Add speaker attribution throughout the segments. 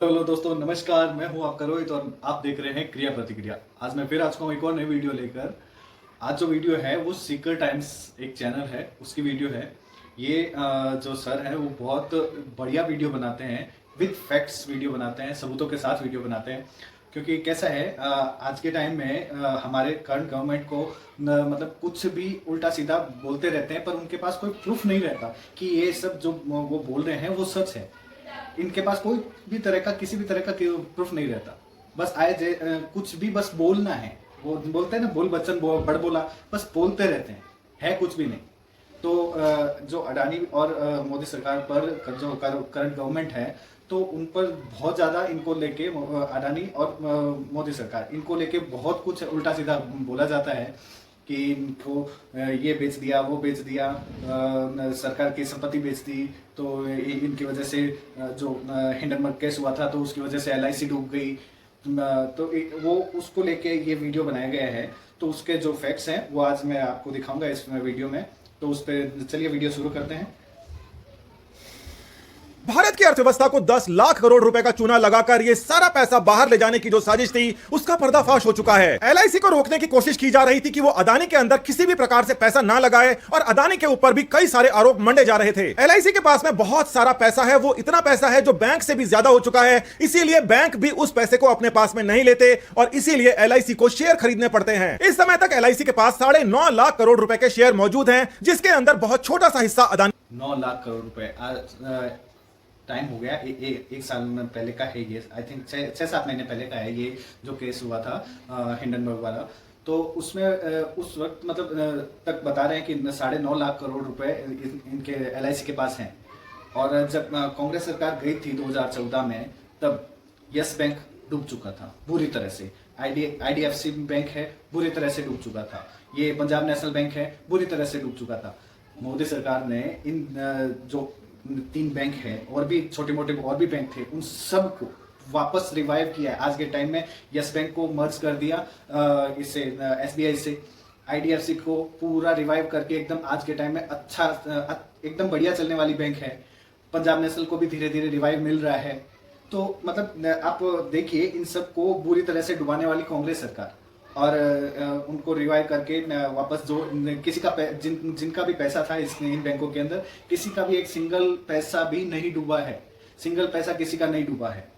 Speaker 1: Hello दोस्तों, नमस्कार। मैं हूं आपका रोहित और आप देख रहे हैं क्रिया प्रतिक्रिया। आज मैं फिर आज को एक और नई वीडियो लेकर। आज जो वीडियो है वो सीकर टाइम्स एक चैनल है उसकी वीडियो है। ये जो सर है वो बहुत बढ़िया वीडियो बनाते हैं, विद फैक्ट्स वीडियो बनाते हैं, सबूतों के साथ वीडियो बनाते हैं। क्योंकि कैसा है, आज के टाइम में हमारे करंट गवर्नमेंट को मतलब कुछ भी उल्टा सीधा बोलते रहते हैं, पर उनके पास कोई प्रूफ नहीं रहता कि ये सब जो वो बोल रहे हैं वो सच है। इनके पास कोई भी तरह का किसी भी तरह का प्रूफ नहीं रहता। बस कुछ भी बस बोलना है। वो बोलते हैं ना, बोल बच्चन बड़ बोला, बस बोलते रहते हैं, है कुछ भी नहीं। तो जो अडानी और मोदी सरकार पर जो करंट गवर्नमेंट है, तो उन पर बहुत ज़्यादा इनको लेके अडानी और मोदी सरकार इनको लेके बहुत कुछ उल्टा सीधा बोला जाता है कि इनको ये बेच दिया, वो बेच दिया, सरकार की संपत्ति बेच दी, तो इनकी वजह से जो हिंडनबर्ग केस हुआ था तो उसकी वजह से एलआईसी डूब गई। तो वो उसको लेके ये वीडियो बनाया गया है। तो उसके जो फैक्ट्स हैं वो आज मैं आपको दिखाऊंगा इस वीडियो में। तो उस पर चलिए वीडियो शुरू करते हैं।
Speaker 2: भारत की अर्थव्यवस्था को 10 लाख करोड़ रुपए का चूना लगाकर ये सारा पैसा बाहर ले जाने की जो साजिश थी उसका पर्दाफाश हो चुका है। एलआईसी को रोकने की कोशिश की जा रही थी कि वो अदानी के अंदर किसी भी प्रकार से पैसा ना लगाए और अदानी के ऊपर भी कई सारे आरोप मंडे जा रहे थे। एलआईसी के पास में बहुत सारा पैसा है, वो इतना पैसा है जो बैंक से भी ज्यादा हो चुका है, इसीलिए बैंक भी उस पैसे को अपने पास में नहीं लेते और इसीलिए एलआईसी को शेयर खरीदने पड़ते हैं। इस समय तक एलआईसी के पास 9.5 लाख करोड़ रुपए के शेयर मौजूद हैं, जिसके अंदर बहुत छोटा सा हिस्सा अदानी।
Speaker 1: 9 लाख करोड़ रुपए टाइम हो गया। एक साल में पहले का है ये। आई थिंक 6-7 महीने पहले का है ये जो केस हुआ था हिंडनबर्ग वाला। तो उसमें उस वक्त मतलब तक बता रहे हैं कि 9.5 लाख करोड़ रुपए इनके एलआईसी के पास हैं। और जब कांग्रेस सरकार गई थी 2014 में, तब यस बैंक डूब चुका था बुरी तरह से। आईडीएफसी बैंक है, बुरी तरह से डूब चुका था। ये पंजाब नेशनल बैंक है, बुरी तरह से डूब चुका था। मोदी सरकार ने इन जो 3 बैंक है और भी छोटे मोटे और भी बैंक थे, उन सब को वापस रिवाइव किया है। आज के टाइम में यस बैंक को मर्ज कर दिया इससे, एसबीआई से। आईडीएफसी को पूरा रिवाइव करके एकदम आज के टाइम में अच्छा एकदम बढ़िया चलने वाली बैंक है। पंजाब नेशनल को भी धीरे धीरे रिवाइव मिल रहा है। तो मतलब आप देखिए, इन सब को बुरी तरह से डुबाने वाली कांग्रेस सरकार और उनको रिवाइव करके वापस जो किसी का जिनका भी पैसा था इन बैंकों के अंदर, किसी का भी एक सिंगल पैसा भी नहीं डूबा है। सिंगल पैसा किसी का नहीं डूबा है।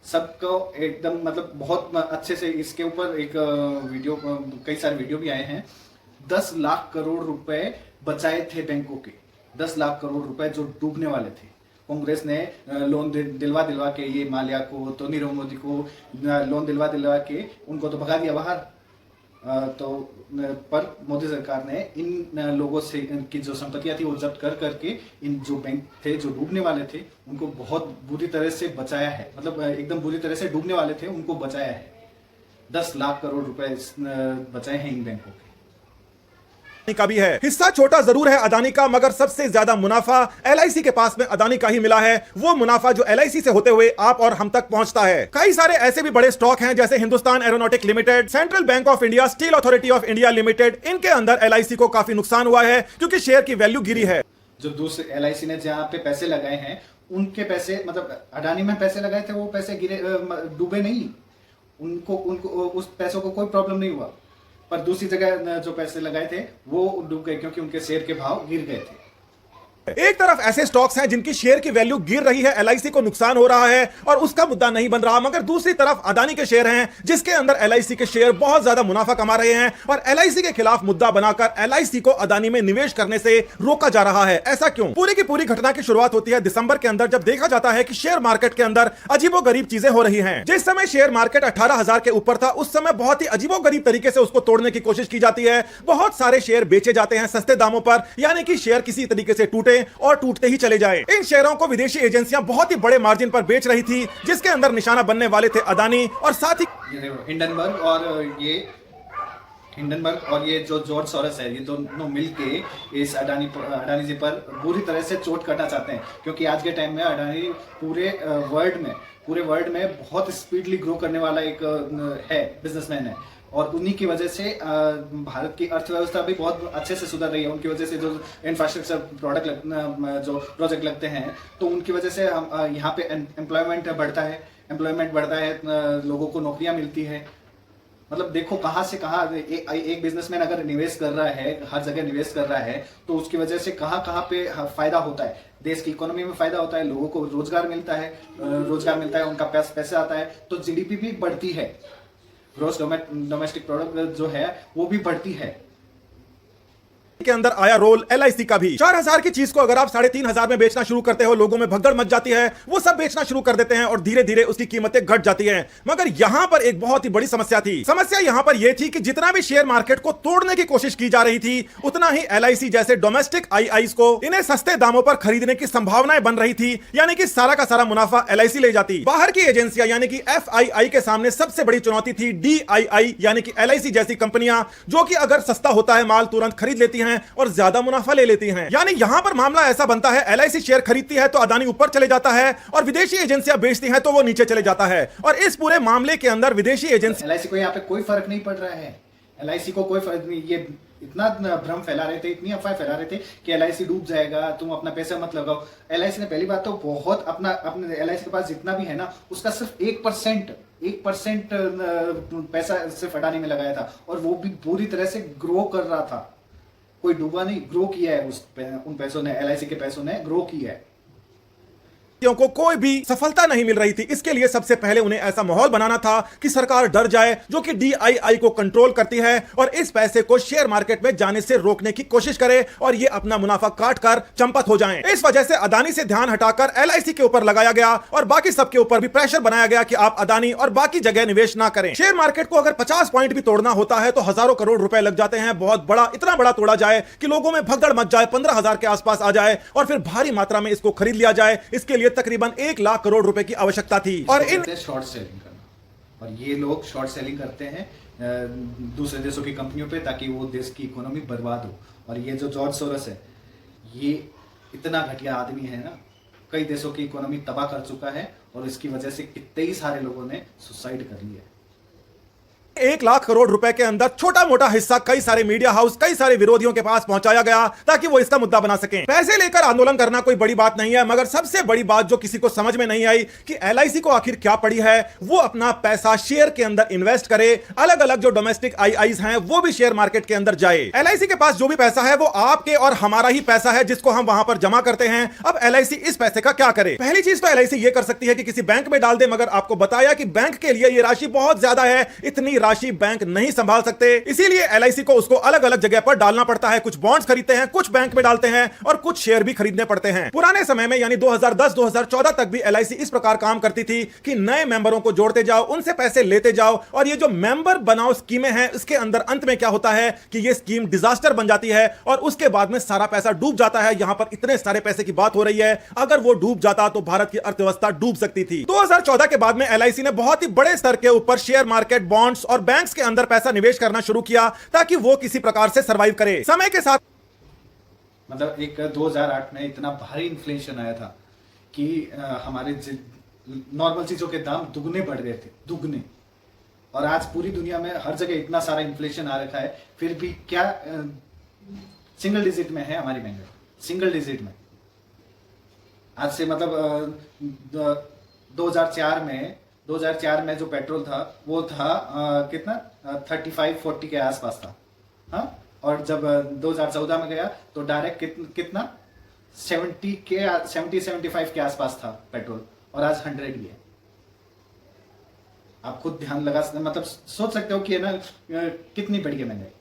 Speaker 1: सबको एकदम मतलब बहुत अच्छे से इसके ऊपर एक वीडियो, कई सारे वीडियो भी आए हैं। 10 लाख करोड़ रुपए बचाए थे बैंकों के। 10 लाख करोड़ रुपए जो डूबने वाले थे। कांग्रेस ने लोन दिलवा के ये माल्या को, तो नीरव मोदी को लोन दिलवा के उनको तो भगा दिया बाहर। तो पर मोदी सरकार ने इन लोगों से इनकी जो संपत्तियां थी वो जब्त करके इन जो बैंक थे जो डूबने वाले थे उनको बहुत बुरी तरह से बचाया है। मतलब एकदम बुरी तरह से डूबने वाले थे, उनको बचाया है। 10 लाख करोड़ रुपए बचाए हैं इन बैंकों के।
Speaker 2: का भी है। हिस्सा छोटा जरूर है अदानी का, मगर सबसे ज्यादा मुनाफा एलआईसी के पास में अदानी का ही मिला है। वो मुनाफा जो एलआईसी से होते हुए आप और हम तक पहुंचता है। कई सारे ऐसे भी बड़े स्टॉक हैं जैसे Hindustan aeronautic limited, central bank of India, steel authority of India limited. इनके अंदर एलआईसी को काफी नुकसान हुआ है क्योंकि शेयर की वैल्यू गिरी है।
Speaker 1: जो दूसरे एलआईसी ने जहाँ पे पैसे लगाए हैं, उनके पैसे मतलब अडानी में पैसे लगाए थे, वो पैसे गिरे, डूबे नहीं। उनको उस पैसों को कोई प्रॉब्लम नहीं हुआ। पर दूसरी जगह जो पैसे लगाए थे वो डूब गए क्योंकि उनके शेयर के भाव गिर गए थे।
Speaker 2: एक तरफ ऐसे स्टॉक्स हैं जिनकी शेयर की वैल्यू गिर रही है, एलआईसी को नुकसान हो रहा है और उसका मुद्दा नहीं बन रहा, मगर दूसरी तरफ अदानी के शेयर हैं जिसके अंदर एलआईसी के शेयर बहुत ज्यादा मुनाफा कमा रहे हैं और एलआईसी के खिलाफ मुद्दा बनाकर एलआईसी को अदानी में निवेश करने से रोका जा रहा है। ऐसा क्यों? पूरी की पूरी घटना की शुरुआत होती है दिसंबर के अंदर, जब देखा जाता है कि शेयर मार्केट के अंदर अजीबोगरीब चीजें हो रही हैं। जिस समय शेयर मार्केट 18,000 के ऊपर था, उस समय बहुत ही अजीबोगरीब तरीके से उसको तोड़ने की कोशिश की जाती है। बहुत सारे शेयर बेचे जाते हैं सस्ते दामों पर, यानी कि शेयर किसी तरीके से टूटे और टूटते ही चले जाए। इन शेयरों को विदेशी एजेंसियां बहुत ही बड़े मार्जिन पर बेच रही थी, जिसके अंदर निशाना बनने वाले थे अदानी और साथ ही
Speaker 1: हिंडनबर्ग और ये हिंडनबर्ग और ये जो जॉर्ज सोरोस है, ये दोनों मिलके इस अडानी जी पर बुरी तरह से चोट करना चाहते हैं, क्योंकि आज के टाइम में अडानी पूरे वर्ल्ड में बहुत स्पीडली ग्रो करने वाला एक है बिजनेसमैन है, और उन्हीं की वजह से भारत की अर्थव्यवस्था भी बहुत अच्छे से सुधर रही है। उनकी वजह से जो इंफ्रास्ट्रक्चर जो प्रोजेक्ट लगते हैं, तो उनकी वजह से हम यहाँ पे एम्प्लॉयमेंट बढ़ता है, लोगों को नौकरियां मिलती है। मतलब देखो कहाँ से कहाँ एक बिजनेसमैन अगर निवेश कर रहा है, हर जगह निवेश कर रहा है, तो उसकी वजह से कहाँ कहाँ पे फायदा होता है, देश की इकोनॉमी में फायदा होता है, लोगों को रोजगार मिलता है, उनका पैसा आता है, तो जीडीपी भी बढ़ती है, ग्रोस डोमेस्टिक प्रोडक्ट जो है वो भी बढ़ती है।
Speaker 2: के अंदर आया रोल एलआईसी का भी। 4,000 की चीज को अगर आप 3,500 में बेचना शुरू करते हो, लोगों में भगदड़ मच जाती है, वो सब बेचना शुरू कर देते हैं और धीरे धीरे उसकी कीमतें घट जाती हैं। मगर यहां पर एक बहुत ही बड़ी समस्या थी। समस्या यहां पर यह थी कि जितना भी शेयर मार्केट को तोड़ने की कोशिश की जा रही थी, उतना ही एलआईसी जैसे डोमेस्टिक आईआईज को इन्हें सस्ते दामों पर खरीदने की संभावनाएं बन रही थी, यानी कि सारा का सारा मुनाफा एलआईसी ले जाती। बाहर की एजेंसियां यानी कि एफआईआई के सामने सबसे बड़ी चुनौती थी डीआईआई यानी कि एलआईसी जैसी कंपनियां, जो कि अगर सस्ता होता है माल तुरंत खरीद लेती हैं और ज्यादा मुनाफा ले लेती हैं। यानी यहां पर मामला ऐसा बनता है, एलआईसी शेयर खरीदती है तो अदानी ऊपर चले जाता है और विदेशी एजेंसियां बेचती हैं तो वो नीचे चले जाता है। और इस पूरे मामले के अंदर विदेशी एजेंसी
Speaker 1: एलआईसी को यहाँ पे कोई फर्क नहीं पड़ रहा है, एलआईसी को कोई फर्क नहीं। ये इतना भ्रम फैला रहे थे, इतनी अफवाह फैला रहे थे कि एलआईसी डूब जाएगा, तुम अपना पैसा मत लगाओ। एलआईसी ने पहली बात तो बहुत अपने एलआईसी के पास जितना भी है ना, उसका सिर्फ 1% पैसा सिर्फ अडानी में लगाया था, और वो भी पूरी तरह से ग्रो कर रहा था, कोई डूबा नहीं, ग्रो किया है उन पैसों ने, एलआईसी के पैसों ने ग्रो किया है।
Speaker 2: को कोई भी सफलता नहीं मिल रही थी। इसके लिए सबसे पहले उन्हें ऐसा माहौल बनाना था कि सरकार डर जाए, जो कि डीआईआई को कंट्रोल करती है, और इस पैसे को शेयर मार्केट में जाने से रोकने की कोशिश करे और ये अपना मुनाफा काटकर चंपत हो जाएं। इस वजह से अदानी से ध्यान हटाकर एलआईसी के ऊपर लगाया गया और बाकी सबके ऊपर भी प्रेशर बनाया गया कि आप अदानी और बाकी जगह निवेश ना करें। शेयर मार्केट को अगर 50 पॉइंट भी तोड़ना होता है तो हजारों करोड़ रुपए लग जाते हैं। बहुत बड़ा, इतना बड़ा तोड़ा जाए कि लोगों में भगदड़ मच जाए, 15,000 के आसपास आ जाए और फिर भारी मात्रा में इसको खरीद लिया जाए। इसके लिए तकरीबन 1 लाख करोड़ रुपए की आवश्यकता थी। और इन
Speaker 1: शॉर्ट सेलिंग करना, और ये लोग शॉर्ट सेलिंग करते हैं दूसरे देशों की कंपनियों पे, ताकि वो देश की इकोनॉमी बर्बाद हो। और ये जो जॉर्ज सोरोस है, ये इतना घटिया आदमी है ना, कई देशों की इकोनॉमी तबाह कर चुका है, और इसकी वजह से कितने ही सारे लोगों ने सुसाइड कर लिया।
Speaker 2: 1 लाख करोड़ रुपए के अंदर छोटा मोटा हिस्सा कई सारे मीडिया हाउस, कई सारे विरोधियों के पास पहुंचाया गया ताकि वो इसका मुद्दा बना सकें। पैसे लेकर आंदोलन करना कोई बड़ी बात नहीं है, मगर सबसे बड़ी बात जो किसी को समझ में नहीं आई कि एलआईसी को आखिर क्या पड़ी है। वो अपना पैसा शेयर के अंदर इन्वेस्ट करे, अलग अलग जो डोमेस्टिक आईआईज हैं वो भी शेयर मार्केट के अंदर जाए। एलआईसी के पास जो भी पैसा है वो आपके और हमारा ही पैसा है, जिसको हम वहां पर जमा करते हैं। अब एलआईसी इस पैसे का क्या करे? पहली चीज तो एलआईसी ये कर सकती है कि किसी बैंक में डाल दे, मगर आपको बताया कि बैंक के लिए ये राशि बहुत ज्यादा है, इतनी राशि बैंक नहीं संभाल सकते। इसीलिए एलआईसी को उसको अलग अलग जगह पर डालना पड़ता है। कुछ बॉन्ड्स खरीदते हैं, कुछ बैंक में डालते हैं और कुछ शेयर भी खरीदने पड़ते हैं। पुराने समय में यानी 2010-2014 तक भी एलआईसी इस प्रकार काम करती थी कि नए मेंबरों को जोड़ते जाओ, उनसे पैसे लेते जाओ, और ये जो मेंबर बनाओ स्कीमें हैं, इसके अंदर अंत में क्या होता है कि ये स्कीम डिजास्टर बन जाती है और उसके बाद में सारा पैसा डूब जाता है। यहां पर इतने सारे पैसे की बात हो रही है, अगर वो डूब जाता तो भारत की अर्थव्यवस्था डूब सकती थी। 2014 के बाद में एलआईसी ने बहुत ही बड़े स्तर के ऊपर शेयर मार्केट, बॉन्ड्स और बैंक्स के अंदर पैसा निवेश करना शुरू किया ताकि वो किसी प्रकार से सरवाइव करे। समय के साथ
Speaker 1: मतलब एक 2008 में इतना भारी इन्फ्लेशन आया था कि हमारे नॉर्मल चीजों के दाम दुगने बढ़ गए थे, दुगने। और आज पूरी दुनिया में हर जगह इतना सारा इन्फ्लेशन आ रखा है, फिर भी क्या सिंगल डिजिट में है हमारी महंगाई, सिंगल डिजिट में। आज से मतलब 2004 में जो पेट्रोल था वो था कितना 35-40 के आसपास था, हाँ। और जब 2014 में गया तो डायरेक्ट कितना 70-75 के आसपास था पेट्रोल, और आज 100 ही है। आप खुद ध्यान लगा मतलब सोच सकते हो कि है ना कितनी बढ़ी है महंगाई।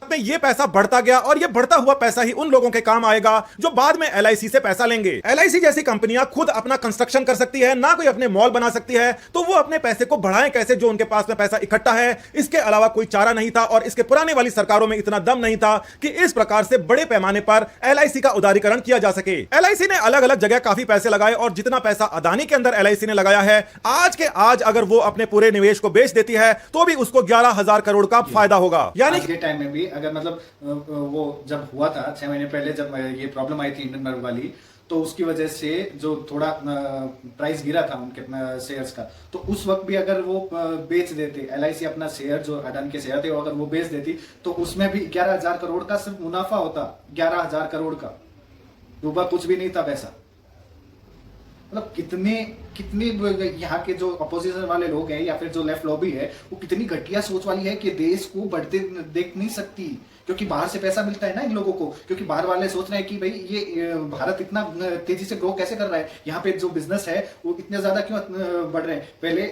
Speaker 2: में ये पैसा बढ़ता गया और ये बढ़ता हुआ पैसा ही उन लोगों के काम आएगा जो बाद में एलआईसी से पैसा लेंगे। एलआईसी जैसी कंपनियां खुद अपना कंस्ट्रक्शन कर सकती है, ना कोई अपने मॉल बना सकती है, तो वो अपने पैसे को बढ़ाएं कैसे जो उनके पास में पैसा इकट्ठा है, इसके अलावा कोई चारा नहीं था। और इसके पुराने वाली सरकारों में इतना दम नहीं था कि इस प्रकार से बड़े पैमाने पर एलआईसी का उदारीकरण किया जा सके। एलआईसी ने अलग अलग जगह काफी पैसे लगाए और जितना पैसा अदानी के अंदर एलआईसी ने लगाया है, आज के आज अगर वो अपने पूरे निवेश को बेच देती है तो भी उसको 11,000 करोड़ का फायदा होगा। यानी
Speaker 1: आज के टाइम में भी अगर मतलब वो जब हुआ था 6 महीने पहले जब ये प्रॉब्लम आई थी हिंडनबर्ग वाली, तो उसकी वजह से जो थोड़ा प्राइस गिरा था उनके शेयर्स का, तो उस वक्त भी अगर वो बेच देते एलआईसी अपना शेयर जो अडानी के शेयर थे वो अगर वो बेच देती तो उसमें भी 11,000 करोड़ का सिर्फ मुनाफा होता। 11,000 करोड़ का डूबा कुछ भी नहीं था पैसा। मतलब कितने यहाँ के जो अपोजिशन वाले लोग हैं या फिर जो लेफ्ट लॉबी है वो कितनी घटिया सोच वाली है कि देश को बढ़ते देख नहीं सकती, क्योंकि बाहर से पैसा मिलता है ना इन लोगों को। क्योंकि बाहर वाले सोच रहे हैं कि भाई ये भारत इतना तेजी से ग्रो कैसे कर रहा है, यहाँ पे जो बिजनेस है वो इतने ज्यादा क्यों बढ़ रहे हैं। पहले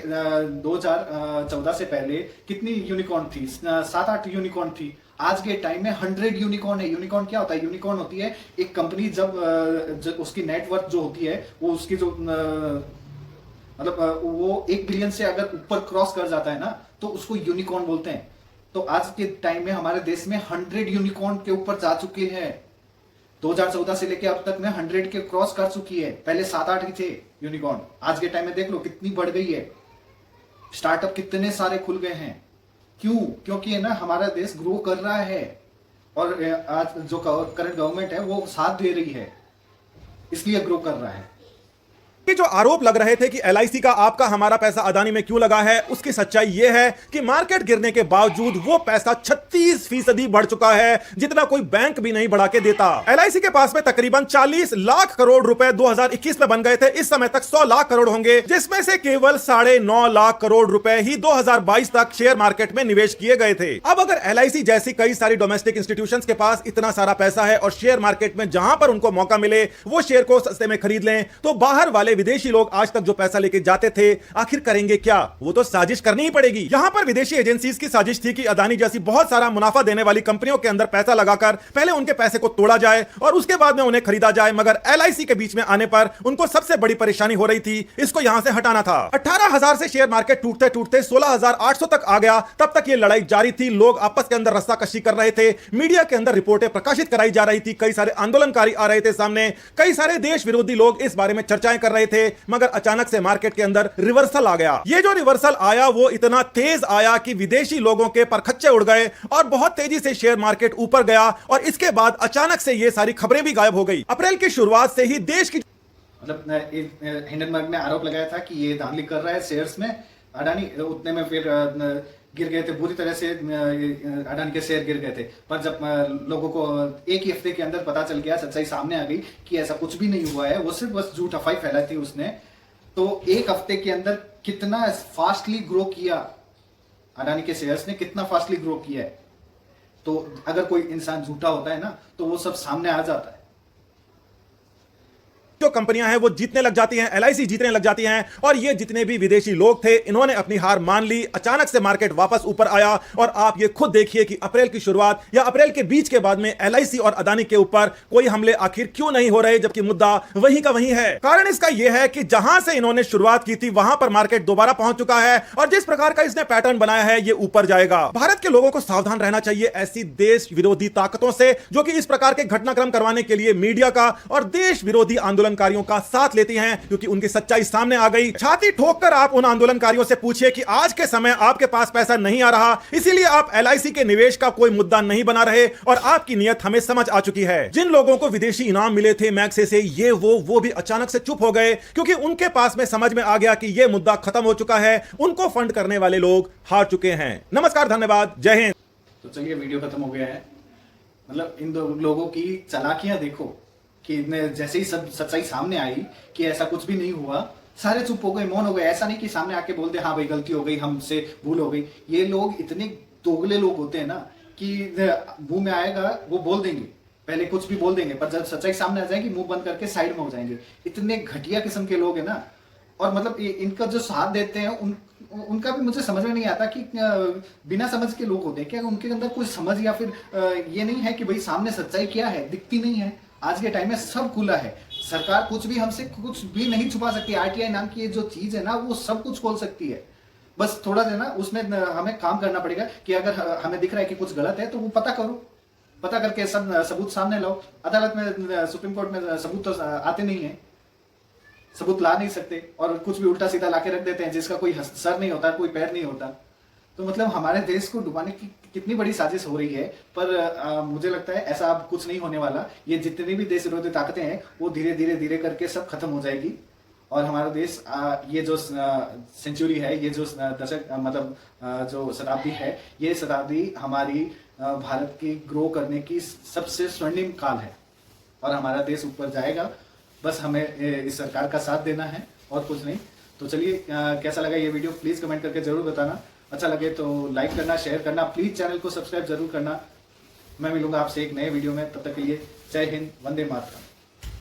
Speaker 1: 2014 से पहले कितनी यूनिकॉर्न थी? 7-8 यूनिकॉर्न थी। आज के टाइम में 100 यूनिकॉर्न है। यूनिकॉर्न क्या होता है? यूनिकॉर्न होती है एक कंपनी जब उसकी नेटवर्थ जो होती है वो उसकी जो मतलब वो 1 बिलियन से अगर ऊपर क्रॉस कर जाता है ना तो उसको यूनिकॉर्न बोलते हैं। तो आज के टाइम में हमारे देश में 100 यूनिकॉर्न के ऊपर जा चुके हैं। 2014 से लेके अब तक में 100 के क्रॉस कर चुकी है। पहले 7-8 ही थे यूनिकॉर्न, आज के टाइम में देख लो कितनी बढ़ गई है। स्टार्टअप कितने सारे खुल गए हैं। क्यों? क्योंकि है ना हमारा देश ग्रो कर रहा है और आज जो करंट गवर्नमेंट है वो साथ दे रही है, इसलिए ग्रो कर रहा है।
Speaker 2: कि जो आरोप लग रहे थे कि एलआईसी का आपका हमारा पैसा अदानी में क्यों लगा है, उसकी सच्चाई यह है कि मार्केट गिरने के बावजूद वो पैसा 36% बढ़ चुका है, जितना कोई बैंक भी नहीं बढ़ा के देता। एलआईसी के पास में तकरीबन 40 लाख करोड़ रुपए 2021 में बन गए थे। इस समय तक 100 लाख करोड़ होंगे, जिसमें से केवल 9.5 लाख करोड़ रुपए ही 2022 तक शेयर मार्केट में निवेश किए गए थे। अब अगर एलआईसी जैसी कई सारी डोमेस्टिक इंस्टीट्यूशंस के पास इतना सारा पैसा है और शेयर मार्केट में जहां पर उनको मौका मिले वो शेयर को सस्ते में खरीद लें, तो बाहर वाले विदेशी लोग आज तक जो पैसा लेके जाते थे आखिर करेंगे क्या? वो तो साजिश करनी ही पड़ेगी। यहां पर विदेशी एजेंसीज की साजिश थी कि अदानी जैसी बहुत सारा मुनाफा देने वाली कंपनियों के अंदर पैसा लगाकर पहले उनके पैसे को तोड़ा जाए और उसके बाद में उन्हें खरीदा जाए। मगर एलआईसी के बीच में आने पर उनको सबसे बड़ी परेशानी हो रही थी, इसको यहां से हटाना था। 18,000 से शेयर मार्केट टूटते टूटते 16,800 तक आ गया। तब तक ये लड़ाई जारी थी, लोग आपस के अंदर रस्साकशी कर रहे थे, मीडिया के अंदर रिपोर्टें प्रकाशित कराई जा रही थी, कई सारे आंदोलनकारी आ रहे थे सामने, कई सारे देश विरोधी लोग इस बारे में चर्चाएं कर रहे थे। मगर अचानक से मार्केट के अंदर रिवर्सल आ गया। ये जो रिवर्सल आया वो इतना तेज आया कि विदेशी लोगों के परखच्चे उड़ गए और बहुत तेजी से शेयर मार्केट ऊपर गया और इसके बाद अचानक से ये सारी खबरें भी गायब हो गई। अप्रैल की शुरुआत से ही देश की
Speaker 1: मतलब हिंडनबर्ग ने आरोप लगाया था कि ये धांधली कर रहा है शेयर्स में अडानी, उतने में फिर गिर गए थे बुरी तरह से, अडानी के शेयर गिर गए थे। पर जब लोगों को एक ही हफ्ते के अंदर पता चल गया, सच्चाई सामने आ गई कि ऐसा कुछ भी नहीं हुआ है, वो सिर्फ बस झूठ अफवाह फैलाई थी उसने, तो एक हफ्ते के अंदर कितना फास्टली ग्रो किया अडानी के शेयर्स ने, कितना फास्टली ग्रो किया है। तो अगर कोई इंसान झूठा होता है ना तो वो सब सामने आ जाता है।
Speaker 2: जो कंपनियां हैं वो जीतने लग जाती हैं, एलआईसी जीतने लग जाती हैं और ये जितने भी विदेशी लोग थे इन्होंने अपनी हार मान ली। अचानक से मार्केट वापस ऊपर आया और आप ये खुद देखिए कि अप्रैल की शुरुआत या अप्रैल के बीच के बाद में एलआईसी और अदानी के ऊपर कोई हमले आखिर क्यों नहीं हो रहे, जबकि मुद्दा वही का वही है। कारण इसका यह है कि जहां से इन्होंने शुरुआत की थी वहां पर मार्केट दोबारा पहुंच चुका है और जिस प्रकार का इसने पैटर्न बनाया है ये ऊपर जाएगा। भारत के लोगों को सावधान रहना चाहिए ऐसी देश विरोधी ताकतों से जो कि इस प्रकार के घटनाक्रम करवाने के लिए मीडिया का और देश विरोधी आंदोलनकारियों का साथ लेती हैं, क्योंकि उनकी सच्चाई सामने आ गई। छाती ठोककर आप उन आंदोलनकारियों से पूछिए कि आज के समय आपके पास पैसा नहीं आ रहा, इसीलिए आप एलआईसी के निवेश का कोई मुद्दा नहीं बना रहे और आपकी नीयत हमें समझ आ चुकी है। जिन लोगों को विदेशी इनाम मिले थे मैक्से से ये वो भी अचानक से चुप हो गए, क्योंकि उनके पास में समझ में आ गया कि यह मुद्दा खत्म हो चुका है, उनको फंड करने वाले लोग हार चुके हैं। नमस्कार, धन्यवाद, जय हिंद।
Speaker 1: तो चलिए वीडियो खत्म हो गया है। मतलब इन दो लोगों की चालाकियां देखो कि जैसे ही सब सच्चाई सामने आई कि ऐसा कुछ भी नहीं हुआ, सारे चुप हो गए, मौन हो गए। ऐसा नहीं कि सामने आके बोल दे हाँ भाई गलती हो गई, हमसे भूल हो गई। ये लोग इतने दोगले लोग होते हैं ना कि मुंह में आएगा वो बोल देंगे, पहले कुछ भी बोल देंगे, पर जब सच्चाई सामने आ जाएगी मुंह बंद करके साइड में हो जाएंगे। इतने घटिया किस्म के लोग हैं ना, और मतलब इनका जो साथ देते हैं उनका भी मुझे समझ में नहीं आता कि बिना समझ के लोग होते हैं क्या, उनके अंदर कोई समझ या फिर ये नहीं है कि भाई सामने सच्चाई क्या है, दिखती नहीं है। आज के टाइम में सब खुला है, सरकार कुछ भी हमसे कुछ भी नहीं छुपा सकती। आरटीआई नाम की ये जो चीज है ना, वो सब कुछ खोल सकती है। बस थोड़ा सा ना उसमें हमें काम करना पड़ेगा कि अगर हमें दिख रहा है कि कुछ गलत है तो वो पता करो, पता करके सब सबूत सामने लाओ। अदालत में, सुप्रीम कोर्ट में सबूत तो आते नहीं है, सबूत ला नहीं सकते, और कुछ भी उल्टा सीधा लाके रख देते हैं जिसका कोई सर नहीं होता, कोई पैर नहीं होता। तो मतलब हमारे देश को डुबाने की कितनी बड़ी साजिश हो रही है। पर मुझे लगता है ऐसा अब कुछ नहीं होने वाला। ये जितनी भी देश विरोधी ताकतें हैं वो धीरे धीरे धीरे करके सब खत्म हो जाएगी, और हमारा देश ये जो सेंचुरी है, ये जो दशक मतलब जो शताब्दी है, ये शताब्दी हमारी भारत की ग्रो करने की सबसे स्वर्णिम काल है, और हमारा देश ऊपर जाएगा। बस हमें इस सरकार का साथ देना है और कुछ नहीं। तो चलिए, कैसा लगा ये वीडियो प्लीज कमेंट करके जरूर बताना। अच्छा लगे तो लाइक करना, शेयर करना, प्लीज चैनल को सब्सक्राइब जरूर करना। मैं मिलूंगा आपसे एक नए वीडियो में, तब तक के लिए जय हिंद, वंदे मातरम।